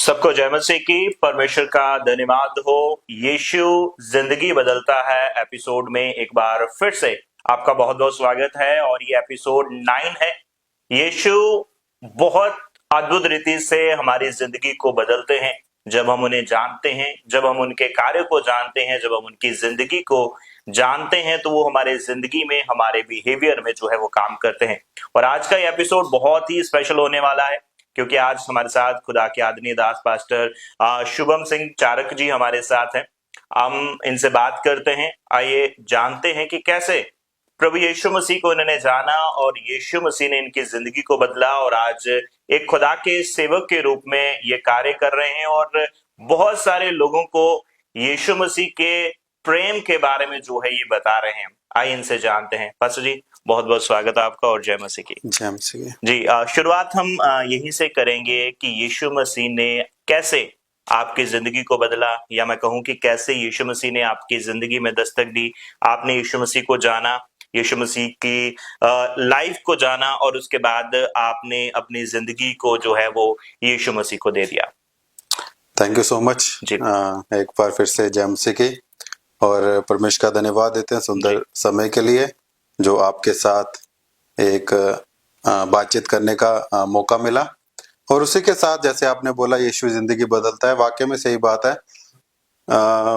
सबको जय मसीह की। परमेश्वर का धन्यवाद हो। यीशु जिंदगी बदलता है एपिसोड में एक बार फिर से आपका बहुत बहुत स्वागत है और ये एपिसोड 9 है। यीशु बहुत अद्भुत रीति से हमारी जिंदगी को बदलते हैं जब हम उन्हें जानते हैं, जब हम उनके कार्य को जानते हैं, जब हम उनकी जिंदगी को जानते हैं तो वो हमारे जिंदगी में, हमारे बिहेवियर में जो है वो काम करते हैं। और आज का ये एपिसोड बहुत ही स्पेशल होने वाला है क्योंकि आज हमारे साथ खुदा के आदरणीय दास पास्टर शुभम सिंह चारक जी हमारे साथ हैं। हम इनसे बात करते हैं, आइए जानते हैं कि कैसे प्रभु यीशु मसीह को इन्होंने जाना और यीशु मसीह ने इनकी जिंदगी को बदला और आज एक खुदा के सेवक के रूप में ये कार्य कर रहे हैं और बहुत सारे लोगों को यीशु मसीह के प्रेम के बारे में जो है ये बता रहे हैं। आइए इनसे जानते हैं। पास्टर जी, बहुत बहुत स्वागत है आपका और जय मसीह की। जय मसीह जी, शुरुआत हम यहीं से करेंगे कि यीशु मसीह ने कैसे आपकी जिंदगी को बदला, या मैं कहूं कि कैसे यीशु मसीह ने आपकी जिंदगी में दस्तक दी। आपने यीशु मसीह को जाना, यीशु मसीह की लाइफ को जाना और उसके बाद आपने अपनी जिंदगी को जो है वो यीशु मसीह को दे दिया। Thank you so much. एक बार फिर से जय मसीह की और परमेश्वर का धन्यवाद देते हैं सुंदर समय के लिए जो आपके साथ एक बातचीत करने का मौका मिला। और उसी के साथ जैसे आपने बोला यीशु जिंदगी बदलता है, वाकई में सही बात है।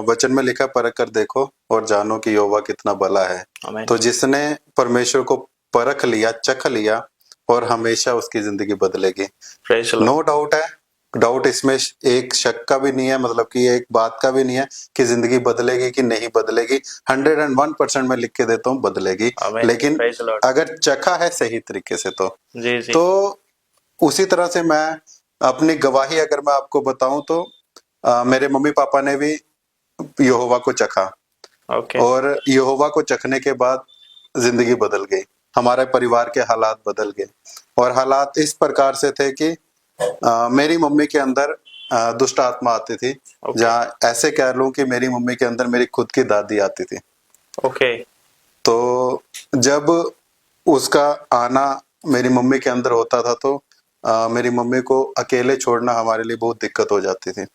वचन में लिखा परख कर देखो और जानो कि यहोवा कितना भला है। तो जिसने परमेश्वर को परख लिया, चख लिया, और हमेशा उसकी जिंदगी बदलेगी। नो डाउट है, डाउट इसमें एक शक का भी नहीं है, मतलब कि एक बात का भी नहीं है कि जिंदगी बदलेगी कि नहीं बदलेगी। 101% मैं लिख के देता हूँ बदलेगी। लेकिन अगर चखा है सही तरीके से तो उसी तरह से मैं अपनी गवाही अगर मैं आपको बताऊं तो मेरे मम्मी पापा ने भी यहोवा को चखा। और यहोवा को चखने के बाद जिंदगी बदल गई, हमारे परिवार के हालात बदल गए। और हालात इस प्रकार से थे कि मेरी मम्मी के अंदर दुष्ट आत्मा आती थी। जहाँ ऐसे कह लूं कि मेरी मम्मी के अंदर मेरी खुद की दादी आती थी। तो जब उसका आना मेरी मम्मी के अंदर होता था तो मेरी मम्मी को अकेले छोड़ना हमारे लिए बहुत दिक्कत हो जाती थी।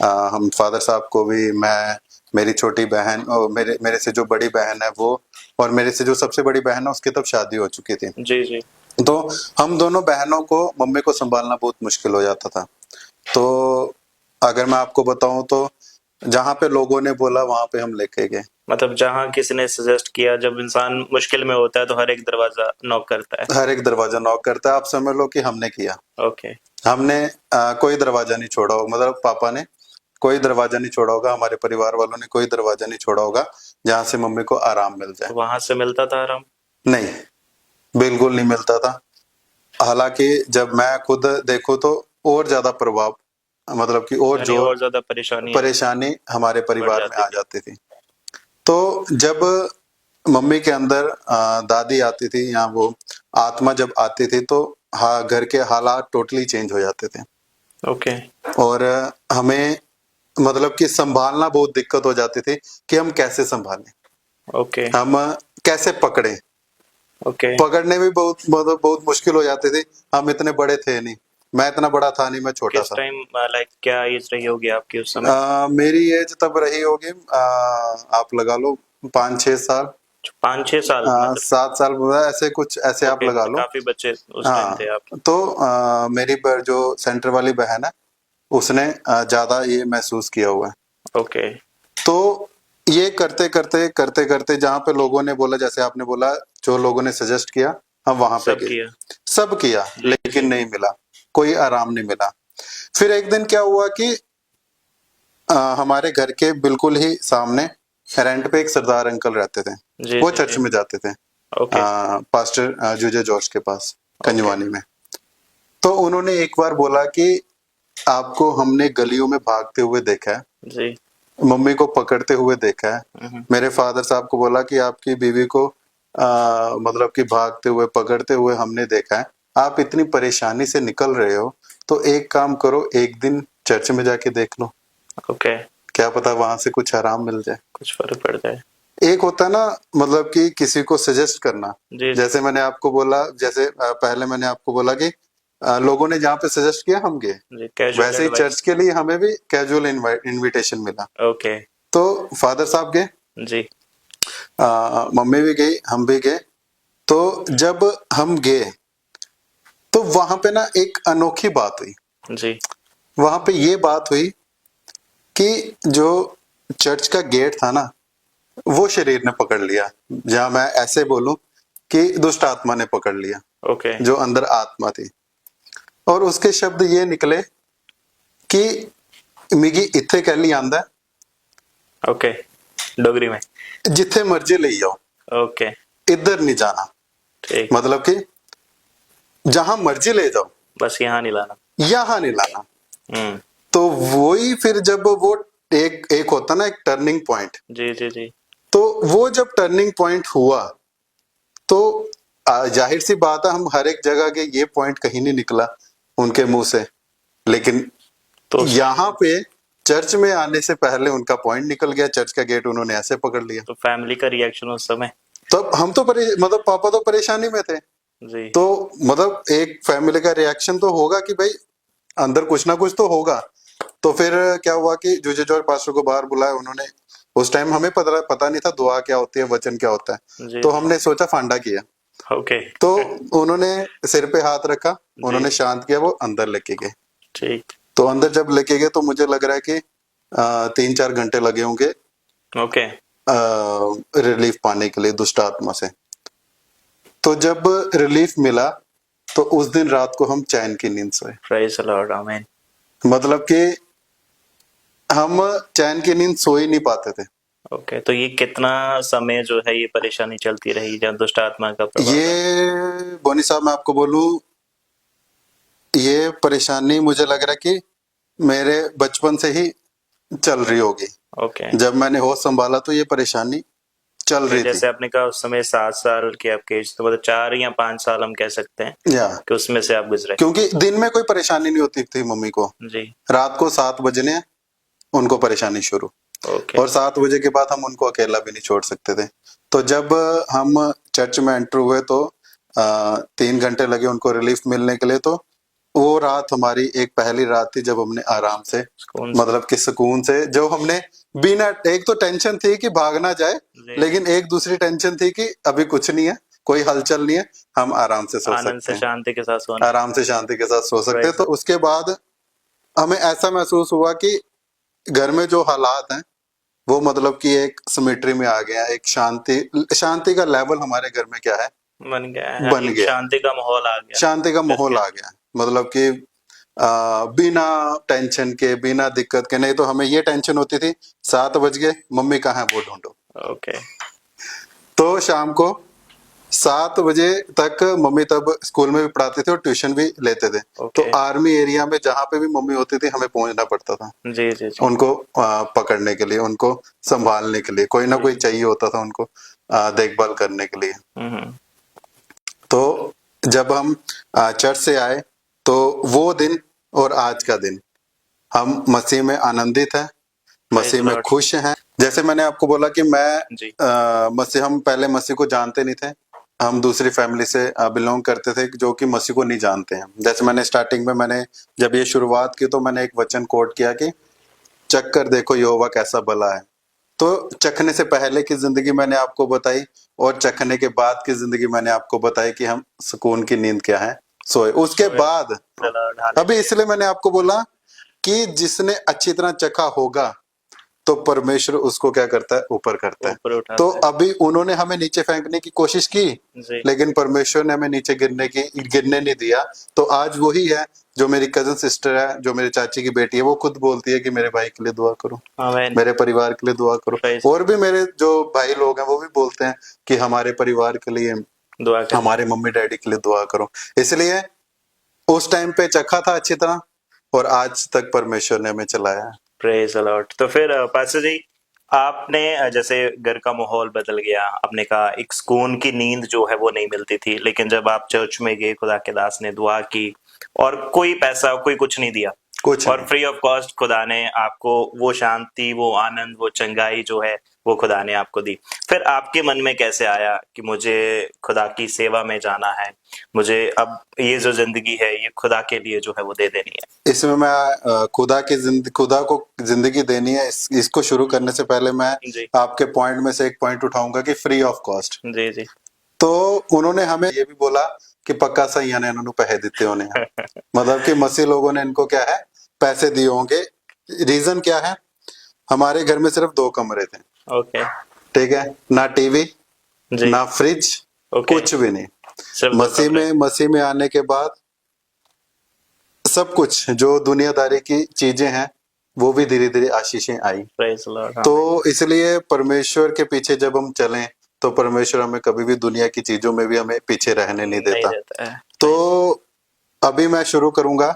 हम फादर साहब को भी, मैं, मेरी छोटी बहन और मेरे से जो बड़ी बहन है वो, और मेरे से जो सबसे बड़ी बहन है उसकी तब शादी हो चुकी थी। जी। तो हम दोनों बहनों को, मम्मी को संभालना बहुत मुश्किल हो जाता था। तो अगर मैं आपको बताऊं तो जहाँ पे लोगों ने बोला वहां पे हम लेके गए। मतलब जहाँ किसी ने सजेस्ट किया, जब इंसान मुश्किल में होता है तो हर एक दरवाजा नॉक करता है। हर एक दरवाजा नॉक करता है। आप समझ लो कि हमने किया। हमने कोई दरवाजा नहीं छोड़ा होगा, मतलब पापा ने कोई दरवाजा नहीं छोड़ा होगा, हमारे परिवार वालों ने कोई दरवाजा नहीं छोड़ा होगा जहाँ से मम्मी को आराम मिल जाए। वहां से मिलता था आराम? नहीं, बिल्कुल नहीं मिलता था। हालांकि जब मैं खुद देखूं तो और ज्यादा प्रभाव, मतलब कि और ज्यादा परेशानी हमारे परिवार में आ जाती थी। तो जब मम्मी के अंदर दादी आती थी या वो आत्मा जब आती थी तो हाँ, घर के हालात टोटली चेंज हो जाते थे। और हमें मतलब कि संभालना बहुत दिक्कत हो जाती थी कि हम कैसे संभालें, हम कैसे पकड़े। पकड़ने में बहुत मुश्किल हो जाती थी। हम इतने बड़े थे नहीं, मैं इतना बड़ा था नहीं, मैं छोटा था। क्या एज रही होगी आपकी उस समय? मेरी एज तब रही होगी आप लगा लो 5-6 साल। 5-6 साल? 7 साल ऐसे कुछ, ऐसे आप लगा लो। काफी बच्चे उस टाइम थे आप। तो मेरी जो सेंटर वाली बहन है उसने ज्यादा ये महसूस किया हुआ है। तो ये करते करते जहाँ पे लोगों ने बोला, जैसे आपने बोला, जो लोगों ने सजेस्ट किया हम वहां पे गए, सब किया, लेकिन नहीं मिला, कोई आराम नहीं मिला। फिर एक दिन क्या हुआ कि हमारे घर के बिल्कुल ही सामने रेंट पे एक सरदार अंकल रहते थे। वो चर्च में जाते थे, पास्टर जूजे जॉर्ज के पास, कंजवानी में। तो उन्होंने एक बार बोला कि आपको हमने गलियों में भागते हुए देखा है, मम्मी को पकड़ते हुए देखा है। मेरे फादर साहब को बोला कि आपकी बीवी को मतलब कि भागते हुए, पकड़ते हुए हमने देखा है। आप इतनी परेशानी से निकल रहे हो तो एक काम करो, एक दिन चर्च में जाके देख लो। क्या पता वहां से कुछ आराम मिल जाए, कुछ फर्क पड़ जाए। एक होता है ना, मतलब कि किसी को सजेस्ट करना। जैसे मैंने आपको बोला, जैसे पहले मैंने आपको बोला कि लोगों ने जहाँ पे सजेस्ट किया हम गए, जी, कैजुअल वैसे ही एडवाइस। चर्च के लिए हमें भी कैजुअल इनविटेशन मिला। ओके। तो फादर साहब गए, जी। मम्मी भी गई, हम भी गए। तो जब हम गए तो वहां पे ना एक अनोखी बात हुई। जी। वहां पे ये बात हुई कि जो चर्च का गेट था ना, वो शरीर ने पकड़ लिया। जहां मैं ऐसे बोलूं कि दुष्ट आत्मा ने पकड़ लिया, ओके। जो अंदर आत्मा थी। और उसके शब्द ये निकले कि मिगी इत्थे कैली आंदा है, ओके। डोगरी में। जिथे मर्जी ले जाओ, ओके। इधर नहीं जाना। ठीक। मतलब कि जहां मर्जी ले जाओ, बस यहाँ नहीं लाना। यहां नहीं लाना। हम्म। तो वही फिर जब वो एक एक होता ना एक टर्निंग पॉइंट, जी जी जी। तो वो जब टर्निंग पॉइंट हुआ तो जाहिर सी बात है, हम हर एक जगह के ये पॉइंट कहीं नहीं निकला उनके मुंह से, लेकिन तो यहाँ पे चर्च में आने से पहले उनका पॉइंट निकल गया। चर्च का गेट उन्होंने ऐसे पकड़ लिया। तो फैमिली का रिएक्शन उस समय? तो हम तो मतलब पापा तो परेशानी में थे। जी। तो मतलब एक फैमिली का रिएक्शन तो होगा कि भाई अंदर कुछ ना कुछ तो होगा। तो फिर क्या हुआ कि जूझे जॉर्ज पास्टर को बाहर बुलाया उन्होंने। उस टाइम हमें पता नहीं था दुआ क्या होती है, वचन क्या होता है। जी तो जी। हमने सोचा फांडा किया। ओके। तो उन्होंने सिर पे हाथ रखा, जी। उन्होंने शांत किया, वो अंदर लेके गए। ठीक। तो अंदर जब लेके गए तो मुझे लग रहा है कि 3-4 घंटे लगे होंगे ओके। रिलीफ पाने के लिए दुष्ट आत्मा से। तो जब रिलीफ मिला तो उस दिन रात को हम चैन की नींद सोए। Praise the Lord. आमीन। मतलब कि हम चैन की नींद सो ही नहीं पाते थे। ओके। तो ये कितना समय जो है ये परेशानी चलती रही जब दुष्ट आत्मा का प्रभाव रहा? ये बोनी साहब मैं आपको बोलूं, ये परेशानी मुझे लग रहा है कि मेरे बचपन से ही चल रही होगी। ओके। जब मैंने होश संभाला तो ये परेशानी चल ओके, रही थी। जैसे आपने कहा उस समय 7 साल की आपके एज, तो मतलब 4 या 5 साल हम कह सकते हैं या कि उसमें से आप गुजरे। क्योंकि दिन में कोई परेशानी नहीं होती थी मम्मी को, जी। रात को 7 बजने उनको परेशानी शुरू। ओके। और 7 बजे के बाद हम उनको अकेला भी नहीं छोड़ सकते थे। तो जब हम चर्च में एंटर हुए तो 3 घंटे लगे उनको रिलीफ मिलने के लिए। तो वो रात हमारी एक पहली रात थी जब हमने आराम से, सुकून से। मतलब कि सुकून से, जो हमने बिना, एक तो टेंशन थी कि भाग ना जाए, जी। लेकिन एक दूसरी टेंशन थी कि अभी कुछ नहीं है, कोई हलचल नहीं है, हम आराम से सो आनंद सकते से हैं, शांति के साथ सोना। आराम से शांति के साथ सो सकते हैं। Praise तो the- उसके बाद हमें ऐसा महसूस हुआ कि घर में जो हालात हैं वो मतलब कि एक सिमेट्री में आ गया, एक शांति शांति का लेवल हमारे घर में क्या है, बन गया है, बन एक गया, शांति का माहौल आ गया शांति का घर माहौल के आ अंदर। गया। मतलब कि बिना टेंशन के, बिना दिक्कत के। नहीं तो हमें ये टेंशन होती थी 7 बज गए, मम्मी कहाँ है वो ढूंढो। ओके। तो शाम को 7 बजे तक मम्मी तब स्कूल में भी पढ़ाते थे और ट्यूशन भी लेते थे। तो ओके। आर्मी एरिया में जहाँ पे भी मम्मी होती थी हमें पहुंचना पड़ता था जी जी जी। उनको पकड़ने के लिए, उनको संभालने के लिए। कोई ना जी। कोई चाहिए होता था उनको देखभाल करने के लिए। हम्म। तो जब हम चर्च से आए तो वो दिन और आज का दिन, हम मसीह में आनंदित हैं, Praise मसीह the में Lord। खुश हैं। जैसे मैंने आपको बोला कि मैं जी। मसीह, हम पहले मसीह को जानते नहीं थे, हम दूसरी फैमिली से बिलोंग करते थे जो कि मसीह को नहीं जानते हैं। जैसे मैंने स्टार्टिंग में, मैंने जब ये शुरुआत की तो मैंने एक वचन कोट किया कि चख कर देखो यहोवा कैसा भला है। तो चखने से पहले की जिंदगी मैंने आपको बताई, और चखने के बाद की जिंदगी मैंने आपको बताई कि हम सुकून की नींद क्या है, सोए। उसके सोए। बाद The Lord, अभी hallelujah। इसलिए मैंने आपको बोला कि जिसने अच्छी तरह चखा होगा तो परमेश्वर उसको क्या करता है, ऊपर करता है। ऊपर तो उठाता है। अभी उन्होंने हमें नीचे फेंकने की कोशिश की, जी। लेकिन परमेश्वर ने हमें नीचे गिरने नहीं दिया। तो आज वही है, जो मेरी कजन सिस्टर है, जो मेरी चाची की बेटी है, वो खुद बोलती है कि मेरे भाई के लिए दुआ करो, आमीन। मेरे परिवार के लिए दुआ करो। Praise और भी मेरे जो भाई लोग हैं वो भी बोलते हैं कि हमारे परिवार के लिए, दुआ करें। हमारे मम्मी डैडी के लिए दुआ करो। इसलिए उस टाइम पे चखा था अच्छी तरह, और आज तक परमेश्वर ने हमें चलाया है। Praise the Lord. तो फिर पास्टर जी, आपने जैसे घर का माहौल बदल गया, आपने कहा एक सुकून की नींद जो है वो नहीं मिलती थी, लेकिन जब आप चर्च में गए, खुदा के दास ने दुआ की और कोई पैसा, कोई कुछ नहीं दिया, कुछ और नहीं। फ्री ऑफ कॉस्ट खुदा ने आपको वो शांति, वो आनंद, वो चंगाई जो है वो खुदा ने आपको दी। फिर आपके मन में कैसे आया कि मुझे खुदा की सेवा में जाना है, मुझे अब ये जो जिंदगी है ये खुदा के लिए जो है वो दे देनी है? इसमें मैं खुदा को जिंदगी देनी है, इसको शुरू करने से पहले मैं जी आपके पॉइंट में से एक पॉइंट उठाऊंगा कि फ्री ऑफ कॉस्ट। जी जी। तो उन्होंने हमें ये भी बोला कि पक्का सही ने इन्होंने पैसे दिते होने हैं। मतलब कि मसीह लोगों ने इनको क्या है, पैसे दिए होंगे। रीजन क्या है, हमारे घर में सिर्फ 2 कमरे थे, ओके ठीक है, ना टीवी जी। ना फ्रिज, ओके। कुछ भी नहीं। सिर्फ 2 कमरे। मसीह में आने के बाद सब कुछ जो दुनियादारी की चीजें हैं वो भी धीरे धीरे आशीषें आई। Praise Lord. तो इसलिए परमेश्वर के पीछे जब हम चलें तो परमेश्वर हमें कभी भी दुनिया की चीजों में भी हमें पीछे रहने नहीं देता। है। तो अभी मैं शुरू करूंगा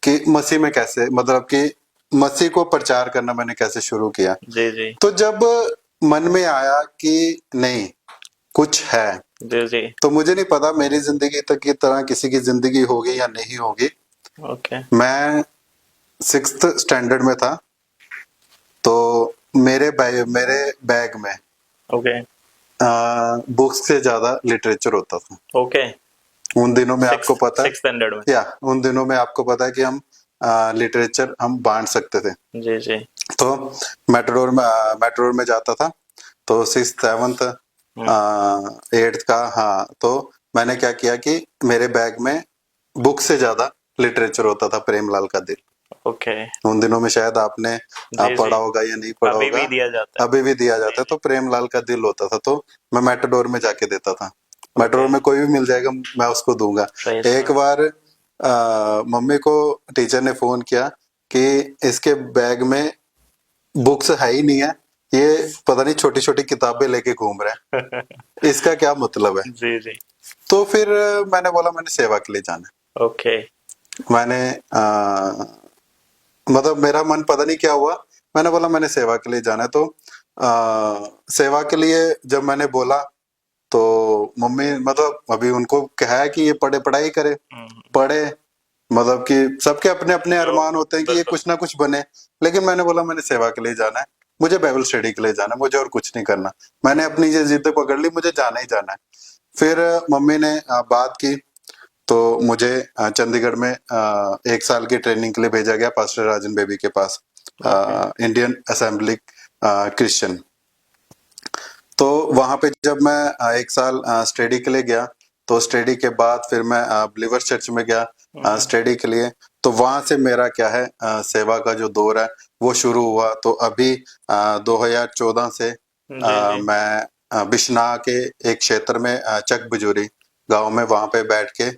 कि मसीह में कैसे, मतलब कि मसीह को प्रचार करना मैंने कैसे शुरू किया। जी जी तो जब मन में आया कि नहीं कुछ है, जी जी। तो मुझे नहीं पता मेरी जिंदगी तक की तरह किसी की जिंदगी होगी या नहीं होगी। ओके। मैं 6th स्टैंडर्ड में था, तो मेरे बैग में ओके बुक्स से ज्यादा लिटरेचर होता था। ओके। उन दिनों में आपको पता है, 6th स्टैंडर्ड में? या उन दिनों में आपको पता है कि हम लिटरेचर हम बांट सकते थे। जी जी। तो मेट्रोर में जाता था, तो 6th 7th 8th का, हाँ, तो मैंने क्या किया कि मेरे बैग में बुक से ज्यादा लिटरेचर होता था, प्रेमलाल का दिल। ओके। उन दिनों में शायद आपने जी पढ़ा जी। होगा या नहीं पढ़ा अभी होगा, भी दिया जाता है। अभी भी दिया जाता है। तो प्रेमलाल का दिल होता था, तो मैं मेटाडोर में जाके देता था। मेटाडोर में कोई भी मिल जाएगा मैं उसको दूंगा। Praise एक बार मम्मी को टीचर ने फोन किया कि इसके बैग में बुक्स है ही नहीं है, ये पता नहीं छोटी छोटी किताबें लेके घूम रहा है, इसका क्या मतलब है। जी जी। तो फिर मैंने बोला मैंने सेवा के लिए जाना है। ओके। मैंने मतलब मेरा मन पता नहीं क्या हुआ, मैंने बोला मैंने सेवा के लिए जाना है। तो सेवा के लिए जब मैंने बोला तो मम्मी, मतलब अभी उनको कहा है कि ये पढ़ाई करे, पढ़े, मतलब कि सबके अपने अपने अरमान होते हैं कि ये बिल्कुल। कुछ ना कुछ बने। लेकिन मैंने बोला मैंने सेवा के लिए जाना है, मुझे बाइबल स्टडी के लिए जाना है, मुझे और कुछ नहीं करना। मैंने अपनी ये जिद पकड़ ली, मुझे जाना ही जाना है। फिर मम्मी ने बात की, तो मुझे चंडीगढ़ में 1 साल की ट्रेनिंग के लिए भेजा गया पास्टर राजन बेबी के पास, इंडियन असेंबली क्रिश्चियन। तो वहां पे जब मैं 1 साल स्टडी के लिए गया, तो स्टडी के बाद फिर मैं बिलीवर चर्च में गया स्टडी के लिए। तो वहां से मेरा क्या है, सेवा का जो दौर है वो शुरू हुआ। तो अभी 2014 से जी जी। मैं बिश्नाह के एक क्षेत्र में चक बजूरी गांव में, वहां पे बैठ के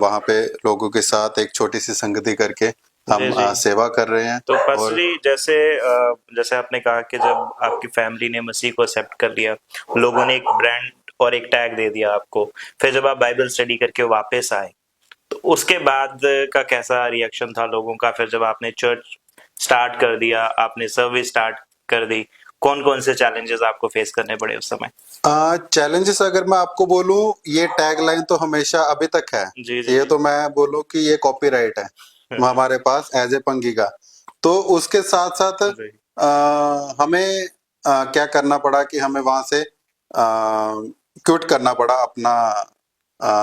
वहां पे लोगों के साथ एक छोटी सी संगति करके हम जी जी। सेवा कर रहे हैं। तो और फर्स्टली जैसे आपने कहा कि जब आपकी फैमिली ने मसीह को एक्सेप्ट कर लिया, लोगों ने एक ब्रांड और एक टैग दे दिया आपको, फिर जब आप बाइबल स्टडी करके वापस आए तो उसके बाद का कैसा रिएक्शन था लोगों का? फिर जब आपने चर्च स्टार्ट कर दिया, आपने सर्विस स्टार्ट कर दी, कौन कौन से चैलेंजेस आपको फेस करने पड़े उस समय? चैलेंजेस अगर मैं आपको बोलूं, ये टैग लाइन तो हमेशा अभी तक है। जी जी ये जी। तो मैं बोलूं कि ये कॉपीराइट है हमारे पास एज ए पंगी का। तो उसके साथ साथ जी। हमें क्या करना पड़ा कि हमें वहां से क्विट करना पड़ा अपना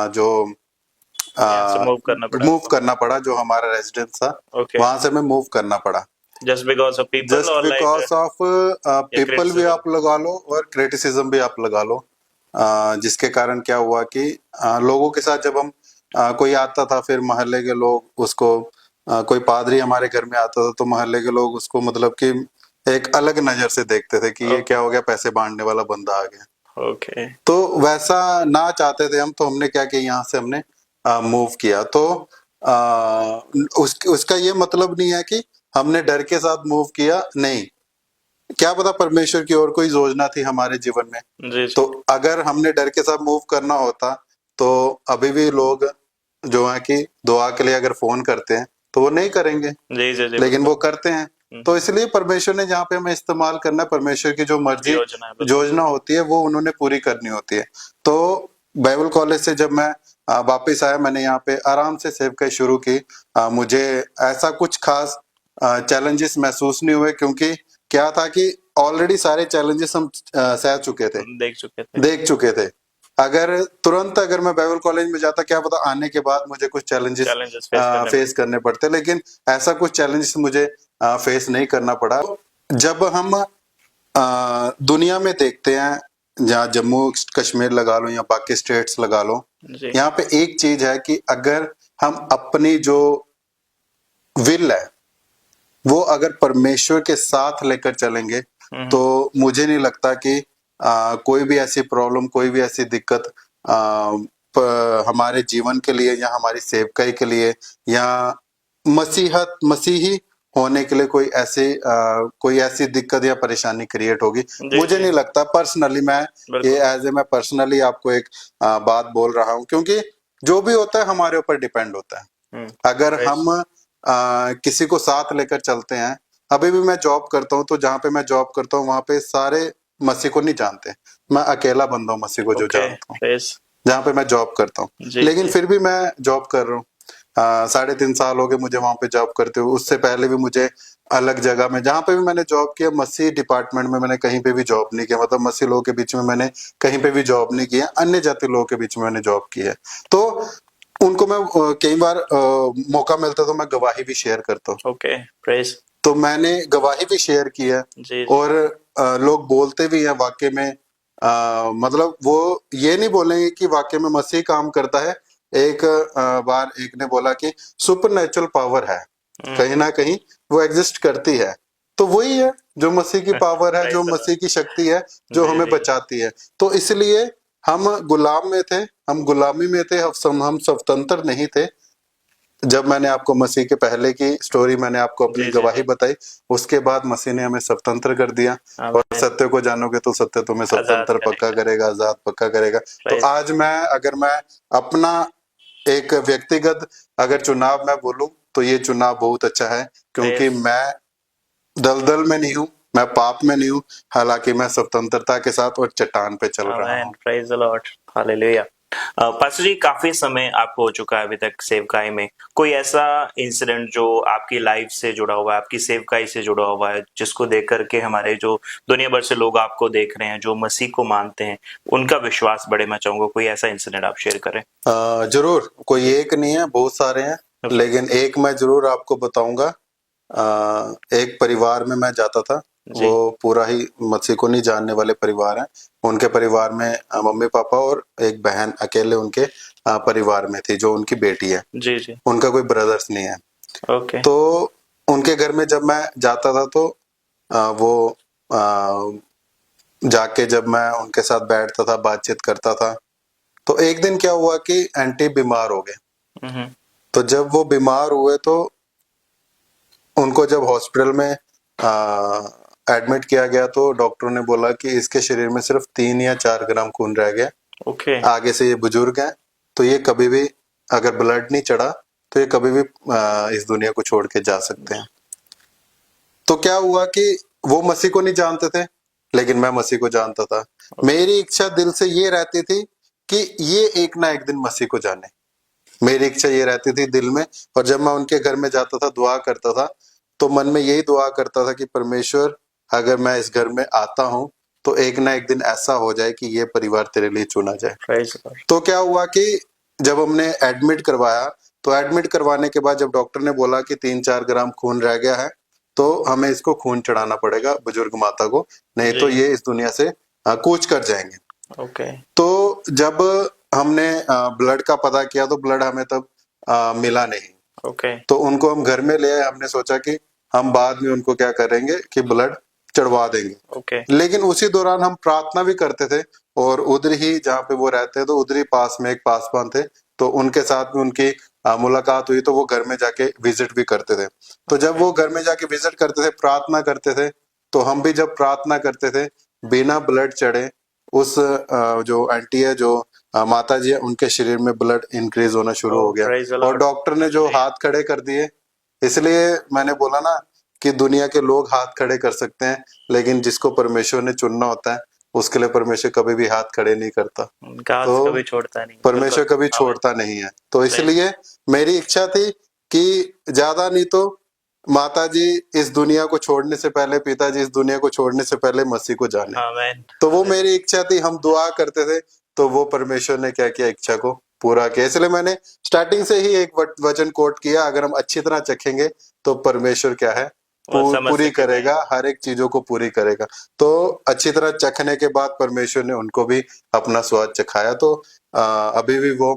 जो यहाँ से मूव करना पड़ा मूव आपको? करना पड़ा, जो हमारा रेजिडेंस था ओके। वहां से हमें मूव करना पड़ा। Just because of people just और लाइक बिकॉज ऑफ पीपल भी क्रिटिसिज्म? आप लगा लो और क्रिटिसिज्म भी आप लगा लो। जिसके कारण क्या हुआ कि लोगों के साथ जब हम कोई आता था, फिर मोहल्ले के लोग उसको कोई पादरी हमारे घर में आता था तो मोहल्ले के लोग उसको मतलब कि एक अलग नजर से देखते थे कि ये क्या हो गया, पैसे बांटने वाला बंदा आ गया। ओके। तो वैसा ना चाहते थे हम, तो हमने क्या किया, यहाँ से हमने मूव किया। तो उसका ये मतलब नहीं है कि हमने डर के साथ मूव किया, नहीं, क्या पता परमेश्वर की और कोई योजना थी हमारे जीवन में। जी तो जी अगर हमने डर के साथ मूव करना होता तो अभी भी लोग जो है कि दुआ के लिए अगर फोन करते हैं तो वो नहीं करेंगे, जी जी जी। लेकिन वो बिल्कुल। करते हैं। तो इसलिए परमेश्वर ने जहाँ पे हमें इस्तेमाल करना है, परमेश्वर की जो मर्जी योजना है, बिल्कुल। योजना होती है वो उन्होंने पूरी करनी होती है। तो बाइबल कॉलेज से जब मैं वापस आया, मैंने यहाँ पे आराम से सेवकाई शुरू की। मुझे ऐसा कुछ खास चैलेंजेस महसूस नहीं हुए, क्योंकि क्या था कि ऑलरेडी सारे चैलेंजेस हम सह चुके थे, देख चुके थे। अगर तुरंत अगर मैं बाइबल कॉलेज में जाता, क्या पता आने के बाद मुझे कुछ चैलेंजेस फेस करने पड़ते, लेकिन ऐसा कुछ चैलेंजेस मुझे फेस नहीं करना पड़ा। जब हम दुनिया में देखते हैं, जहाँ जम्मू कश्मीर लगा लो या बाकी स्टेट्स लगा लो, यहाँ पे एक चीज है कि अगर हम अपनी जो विल है वो अगर परमेश्वर के साथ लेकर चलेंगे तो मुझे नहीं लगता कि कोई भी ऐसी प्रॉब्लम, कोई भी ऐसी दिक्कत हमारे जीवन के लिए या हमारी सेवकाई के लिए या मसीही होने के लिए कोई ऐसी दिक्कत या परेशानी क्रिएट होगी, मुझे नहीं लगता। पर्सनली मैं पर्सनली आपको एक बात बोल रहा हूँ, क्योंकि जो भी होता है हमारे ऊपर डिपेंड होता है। अगर हम किसी को साथ लेकर चलते हैं, अभी भी मैं जॉब करता हूँ, तो जहाँ पे मैं जॉब करता हूँ वहां पे सारे मसीह को नहीं जानते, मैं अकेला बंदा हूँ मसीह को जो जानता हूँ जहाँ पे मैं जॉब करता हूँ। लेकिन फिर भी मैं जॉब कर रहा हूँ, 3.5 साल हो गए मुझे वहां पे जॉब करते हुए। उससे पहले भी मुझे अलग जगह में, जहाँ पे भी मैंने जॉब किया, मसीह डिपार्टमेंट में मैंने कहीं पे भी जॉब नहीं किया, मतलब मसीह लोगों के बीच में मैंने कहीं पे भी जॉब नहीं किया, अन्य जाति लोगों के बीच में मैंने जॉब की है। तो उनको मैं कई बार मौका मिलता तो मैं गवाही भी शेयर करता हूँ। प्रेज। तो मैंने गवाही भी शेयर की है और लोग बोलते भी हैं वाकई में, मतलब वो ये नहीं बोलेंगे कि वाकई में मसीह काम करता है। एक बार एक ने बोला कि सुपरनेचुरल पावर है, कहीं ना कहीं वो एग्जिस्ट करती है। तो वही है जो मसीह की पावर है, जो मसीह की शक्ति है, जो हमें बचाती है। तो इसलिए हम गुलाम में थे, हम गुलामी में थे, हम स्वतंत्र नहीं थे। जब मैंने आपको मसीह के पहले की स्टोरी, मैंने आपको अपनी गवाही बताई, उसके बाद मसीह ने हमें स्वतंत्र कर दिया। और सत्य को जानोगे तो सत्य तुम्हें स्वतंत्र पक्का करेगा, आजाद पक्का करेगा। तो आज अगर मैं अपना एक व्यक्तिगत अगर चुनाव मैं बोलूं तो ये चुनाव बहुत अच्छा है, क्योंकि मैं दलदल में नहीं हूँ, मैं पाप में नहीं हूँ, हालांकि मैं स्वतंत्रता के साथ और चट्टान पे चल रहा हूँ। Praise the Lord, hallelujah. Pastor ji, काफी समय आपको हो चुका है अभी तक सेवकाई में, कोई ऐसा इंसिडेंट जो आपकी लाइफ से जुड़ा हुआ है, आपकी सेवकाई से जुड़ा हुआ है, जिसको देख करके हमारे जो दुनिया भर से लोग आपको देख रहे हैं, जो मसीह को मानते हैं, उनका विश्वास बढ़े? मैं चाहूंगा कोई ऐसा इंसिडेंट आप शेयर करें। जरूर, कोई एक नहीं है, बहुत सारे हैं, लेकिन एक मैं जरूर आपको बताऊंगा। एक परिवार में मैं जाता था, वो पूरा ही मसीह को नहीं जानने वाले परिवार हैं। उनके परिवार में मम्मी पापा और एक बहन अकेले उनके परिवार में थी, जो उनकी बेटी है। जी। उनका कोई ब्रदर्स नहीं है। तो उनके घर में जब मैं जाता था तो वो जाके जब मैं उनके साथ बैठता था, बातचीत करता था, तो एक दिन क्या हुआ कि आंटी बीमार हो गए। तो जब वो बीमार हुए तो उनको जब हॉस्पिटल में एडमिट किया गया तो डॉक्टरों ने बोला कि इसके शरीर में सिर्फ 3 या 4 ग्राम खून रह गया। आगे से ये बुजुर्ग है, तो ये कभी भी अगर ब्लड नहीं चढ़ा तो ये कभी भी इस दुनिया को छोड़ के जा सकते हैं। तो क्या हुआ कि वो मसीह को नहीं जानते थे, लेकिन मैं मसीह को जानता था। मेरी इच्छा दिल से ये रहती थी कि ये एक ना एक दिन मसीह को जाने, मेरी इच्छा ये रहती थी दिल में। और जब मैं उनके घर में जाता था, दुआ करता था, तो मन में यही दुआ करता था कि परमेश्वर, अगर मैं इस घर में आता हूँ तो एक ना एक दिन ऐसा हो जाए कि ये परिवार तेरे लिए चुना जाए। तो क्या हुआ कि जब हमने एडमिट करवाया, तो एडमिट करवाने के बाद जब डॉक्टर ने बोला कि 3-4 ग्राम खून रह गया है, तो हमें इसको खून चढ़ाना पड़ेगा बुजुर्ग माता को, नहीं तो ये इस दुनिया से कूच कर जाएंगे। तो जब हमने ब्लड का पता किया तो ब्लड हमें तब मिला नहीं। तो उनको हम घर में ले आए, हमने सोचा कि हम बाद में उनको क्या करेंगे कि ब्लड चढ़वा देंगे। लेकिन उसी दौरान हम प्रार्थना भी करते थे, और उधर ही जहाँ पे वो रहते हैं तो उधर ही पास में एक पासवान थे, तो उनके साथ में उनकी मुलाकात हुई, तो वो घर में जाके विजिट भी करते थे। तो जब वो घर में जाके विजिट करते थे, प्रार्थना करते थे, तो हम भी जब प्रार्थना करते थे बिना ब्लड चढ़े, उस जो आंटी है, जो माता जी है, उनके शरीर में ब्लड इंक्रीज होना शुरू हो गया। और डॉक्टर ने जो हाथ खड़े कर दिए, इसलिए मैंने बोला ना कि दुनिया के लोग हाथ खड़े कर सकते हैं, लेकिन जिसको परमेश्वर ने चुनना होता है उसके लिए परमेश्वर कभी भी हाथ खड़े नहीं करता। तो कभी छोड़ता नहीं, परमेश्वर कभी छोड़ता नहीं है। तो इसलिए मेरी इच्छा थी कि ज्यादा नहीं तो माता जी इस दुनिया को छोड़ने से पहले, पिताजी इस दुनिया को छोड़ने से पहले मसीह को जाने। आमीन। तो वो मेरी इच्छा थी, हम दुआ करते थे, तो वो परमेश्वर ने क्या किया, इच्छा को पूरा किया। इसलिए मैंने स्टार्टिंग से ही एक वचन कोट किया, अगर हम अच्छी तरह चखेंगे तो परमेश्वर क्या है, पूरी करेगा, हर एक चीजों को पूरी करेगा। तो अच्छी तरह चखने के बाद परमेश्वर ने उनको भी अपना स्वाद चखाया। तो अभी भी वो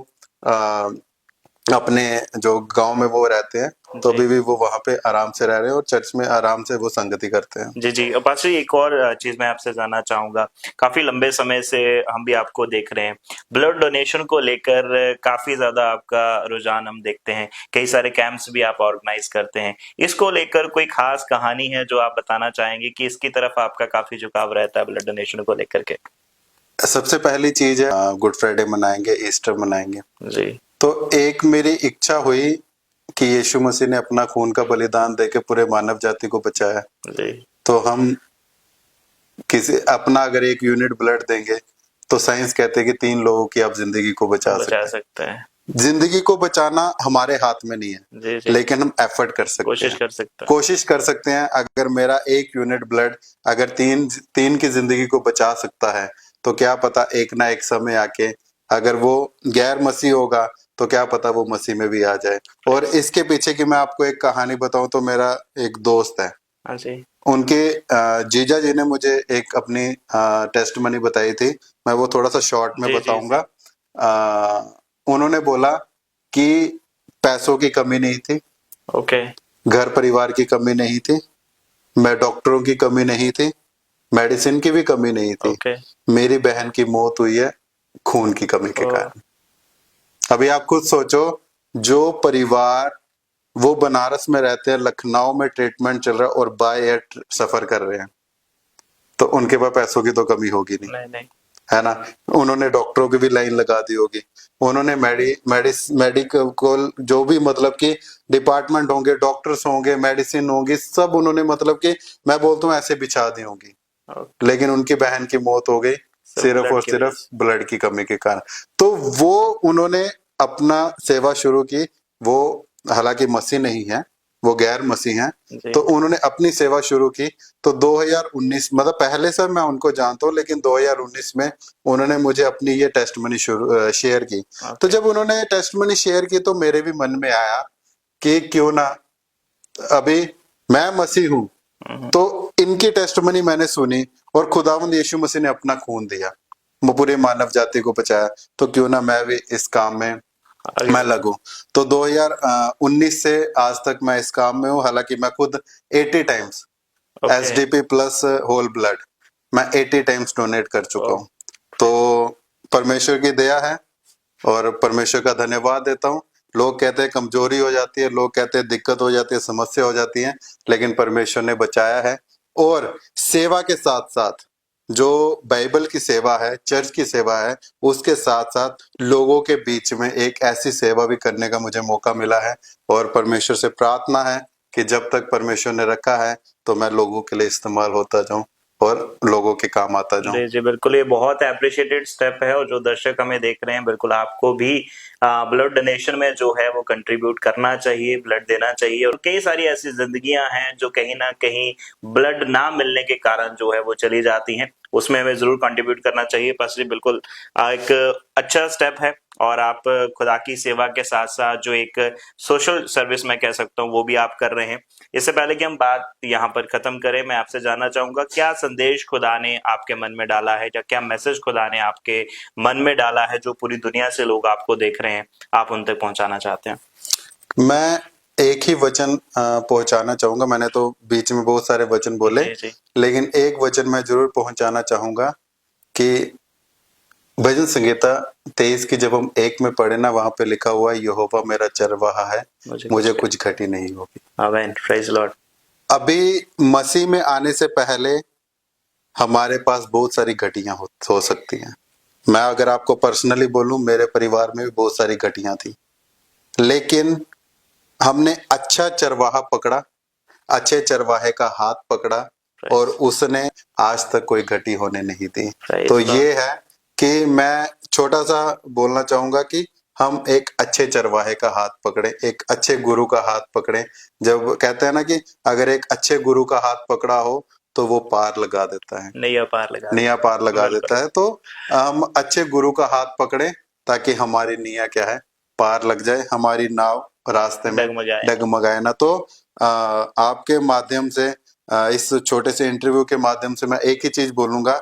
अपने जो गांव में वो रहते हैं, तो अभी भी वो वहां पे आराम से रह रहे हैं और चर्च में आराम से वो संगति करते हैं। जी जी। पास्टर एक और चीज मैं आपसे जानना चाहूंगा, काफी लंबे समय से हम भी आपको देख रहे हैं, ब्लड डोनेशन को लेकर काफी ज्यादा आपका रुझान हम देखते हैं, कई सारे कैंप्स भी आप ऑर्गेनाइज करते हैं। इसको लेकर कोई खास कहानी है जो आप बताना चाहेंगे कि इसकी तरफ आपका काफी झुकाव रहता है ब्लड डोनेशन को लेकर के? सबसे पहली चीज है गुड फ्राइडे मनाएंगे, ईस्टर मनाएंगे जी। तो एक मेरी इच्छा हुई कि यीशु मसीह ने अपना खून का बलिदान देके पूरे मानव जाति को बचाया। जी। तो हम किसी अपना अगर 1 यूनिट ब्लड देंगे तो साइंस कहते हैं कि 3 लोगों की आप जिंदगी को बचा सकते हैं। जिंदगी को बचाना हमारे हाथ में नहीं है, जी जी। लेकिन हम एफर्ट कर सकते हैं, कोशिश कर सकते हैं। अगर मेरा 1 यूनिट ब्लड अगर तीन की जिंदगी को बचा सकता है, तो क्या पता एक ना एक समय आके अगर वो गैर मसीह होगा तो क्या पता वो मसीह में भी आ जाए। और इसके पीछे की मैं आपको एक कहानी बताऊं तो मेरा एक दोस्त है, उनके जीजा जी ने मुझे एक अपनी टेस्टमनी बताई थी, मैं वो थोड़ा सा शॉर्ट में बताऊंगा। उन्होंने बोला कि पैसों की कमी नहीं थी, घर परिवार की कमी नहीं थी, मैं डॉक्टरों की कमी नहीं थी, मेडिसिन की भी कमी नहीं थी, मेरी बहन की मौत हुई है खून की कमी के कारण। अभी आप खुद सोचो, जो परिवार वो बनारस में रहते हैं, लखनऊ में ट्रीटमेंट चल रहा है और बाय एयर सफर कर रहे हैं, तो उनके पास पैसों की तो कमी होगी नहीं, है ना। उन्होंने डॉक्टरों की भी लाइन लगा दी होगी, उन्होंने मेडिकल जो भी मतलब कि डिपार्टमेंट होंगे, डॉक्टर्स होंगे, मेडिसिन होंगी, सब उन्होंने मतलब कि मैं बोलता हूँ ऐसे बिछा दी होंगी। लेकिन उनकी बहन की मौत हो गई सिर्फ और सिर्फ ब्लड की कमी के कारण। तो वो उन्होंने अपना सेवा शुरू की, वो हालांकि मसीह नहीं है, वो गैर मसीह हैं, तो उन्होंने अपनी सेवा शुरू की। तो 2019 मतलब पहले से मैं उनको जानता हूँ, लेकिन 2019 में उन्होंने मुझे अपनी ये टेस्टमनी शेयर की। तो जब उन्होंने टेस्टमनी शेयर की तो मेरे भी मन में आया कि क्यों ना, अभी मैं मसीह हूँ तो इनकी टेस्टमनी मैंने सुनी और खुदावंद यीशु मसीह ने अपना खून दिया, वो पूरे मानव जाति को बचाया, तो क्यों ना मैं भी इस काम में मैं लगूं। तो 2019 से आज तक मैं इस काम में हूँ। हालांकि मैं खुद 80 times SDP plus whole blood मैं 80 टाइम्स डोनेट कर चुका हूँ। तो परमेश्वर की दया है और परमेश्वर का धन्यवाद देता हूँ। लोग कहते हैं कमजोरी हो जाती है, लोग कहते हैं दिक्कत हो जाती है, समस्या हो जाती है, लेकिन परमेश्वर ने बचाया है। और सेवा के साथ साथ जो बाइबल की सेवा है, चर्च की सेवा है, उसके साथ साथ लोगों के बीच में एक ऐसी सेवा भी करने का मुझे मौका मिला है। और परमेश्वर से प्रार्थना है कि जब तक परमेश्वर ने रखा है तो मैं लोगों के लिए इस्तेमाल होता जाऊं और लोगों के काम आता जाऊं। जी जी बिल्कुल, ये बहुत अप्रिशिएटेड स्टेप है और जो दर्शक हमें देख रहे हैं, बिल्कुल आपको भी ब्लड डोनेशन में जो है वो कंट्रीब्यूट करना चाहिए, ब्लड देना चाहिए। और कई सारी ऐसी जिंदगियां हैं जो कहीं ना कहीं ब्लड ना मिलने के कारण जो है वो चली जाती हैं, उसमें हमें जरूर कंट्रीब्यूट करना चाहिए। पास्टर जी बिल्कुल एक अच्छा स्टेप है और आप खुदा की सेवा के साथ साथ जो एक सोशल सर्विस मैं कह सकता हूँ वो भी आप कर रहे हैं। इससे पहले कि हम बात यहाँ पर खत्म करें, मैं आपसे जानना चाहूंगा क्या संदेश खुदा ने आपके मन में डाला है या क्या मैसेज खुदा ने आपके मन में डाला है जो पूरी दुनिया से लोग आपको देख रहे हैं, आप उन तक पहुंचाना चाहते हैं? मैं एक ही वचन पहुंचाना चाहूंगा। मैंने तो बीच में बहुत सारे वचन बोले, लेकिन एक वचन मैं जरूर पहुंचाना चाहूंगा कि भजन संहिता 23 की जब हम 1 में पढ़े ना, वहां पे लिखा हुआ है यहोवा मेरा चरवाहा है, मुझे कुछ घटी नहीं होगी। आमीन, प्रेज लॉर्ड। अभी मसीह में आने से पहले हमारे पास बहुत सारी घटियां हो सकती हैं। मैं अगर आपको पर्सनली बोलूं, मेरे परिवार में भी बहुत सारी घटियां थी, लेकिन हमने अच्छा चरवाहा पकड़ा, अच्छे चरवाहे का हाथ पकड़ा और उसने आज तक कोई घटी होने नहीं दी। तो ये है कि मैं छोटा सा बोलना चाहूंगा कि हम एक अच्छे चरवाहे का हाथ पकड़े, एक अच्छे गुरु का हाथ पकड़े। जब कहते हैं ना कि अगर एक अच्छे गुरु का हाथ पकड़ा हो तो वो पार लगा देता है, नैया पार लगा नैया पार लगा बिल्कुल। देता है। तो हम अच्छे गुरु का हाथ पकड़े ताकि हमारी नैया क्या है, पार लग जाए, हमारी नाव रास्ते में डगमगाए। डगमगाए ना। तो आपके माध्यम से, इस छोटे से इंटरव्यू के माध्यम से मैं एक ही चीज बोलूंगा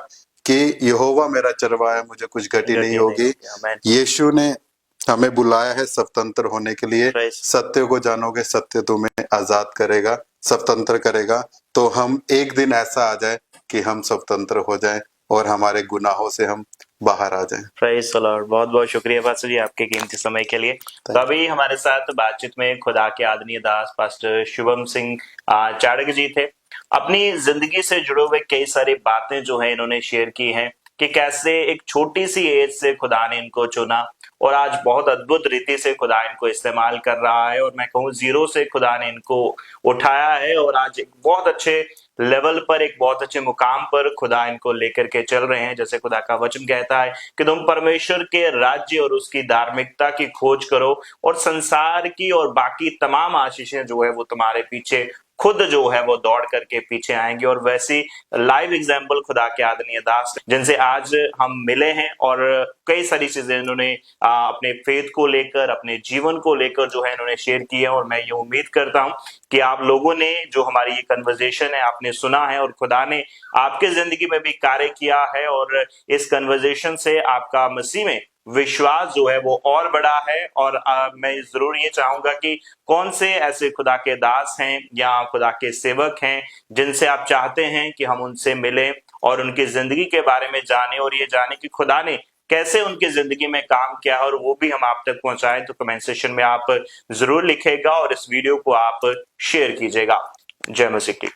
कि यहोवा मेरा चरवाहा है, मुझे कुछ घटी नहीं होगी। आमेन। यीशु ने हमें बुलाया है स्वतंत्र होने के लिए। Praise. सत्य को जानोगे, सत्य तुम्हें आजाद करेगा, स्वतंत्र करेगा। तो हम एक दिन ऐसा आ जाए कि हम स्वतंत्र हो जाएं और हमारे गुनाहों से हम बाहर आ जाएं। Praise the Lord. बहुत बहुत शुक्रिया पास्टर जी आपके कीमती समय के लिए। तो अभी हमारे साथ बातचीत में खुदा के आदरणीय दास पास्टर शुभम सिंह चाड़क जी थे। अपनी जिंदगी से जुड़े हुए कई सारी बातें जो है इन्होंने शेयर की हैं कि कैसे एक छोटी सी एज से खुदा ने इनको चुना और आज बहुत अद्भुत रीति से खुदा इनको इस्तेमाल कर रहा है, और मैं कहूँ जीरो से खुदा ने इनको उठाया है और आज एक बहुत अच्छे लेवल पर, एक बहुत अच्छे मुकाम पर खुदा इनको लेकर के चल रहे हैं। जैसे खुदा का वचन कहता है कि तुम परमेश्वर के राज्य और उसकी धार्मिकता की खोज करो और संसार की और बाकी तमाम आशीषें जो है वो तुम्हारे पीछे खुद जो है वो दौड़ करके पीछे आएंगे। और वैसी लाइव एग्जाम्पल खुदा के आदरणीय दास जिनसे आज हम मिले हैं, और कई सारी चीजें इन्होंने अपने फेथ को लेकर, अपने जीवन को लेकर जो है इन्होंने शेयर की है। और मैं ये उम्मीद करता हूं कि आप लोगों ने जो हमारी ये कन्वर्जेशन है आपने सुना है और खुदा ने आपके जिंदगी में भी कार्य किया है, और इस कन्वर्जेशन से आपका मसीह में विश्वास जो है वो और बड़ा है। और मैं जरूर ये चाहूंगा कि कौन से ऐसे खुदा के दास हैं या खुदा के सेवक हैं जिनसे आप चाहते हैं कि हम उनसे मिलें और उनकी जिंदगी के बारे में जानें, और ये जाने कि खुदा ने कैसे उनकी जिंदगी में काम किया और वो भी हम आप तक पहुंचाएं। तो कमेंट सेक्शन में आप जरूर लिखेगा और इस वीडियो को आप शेयर कीजिएगा। जय मसीह की।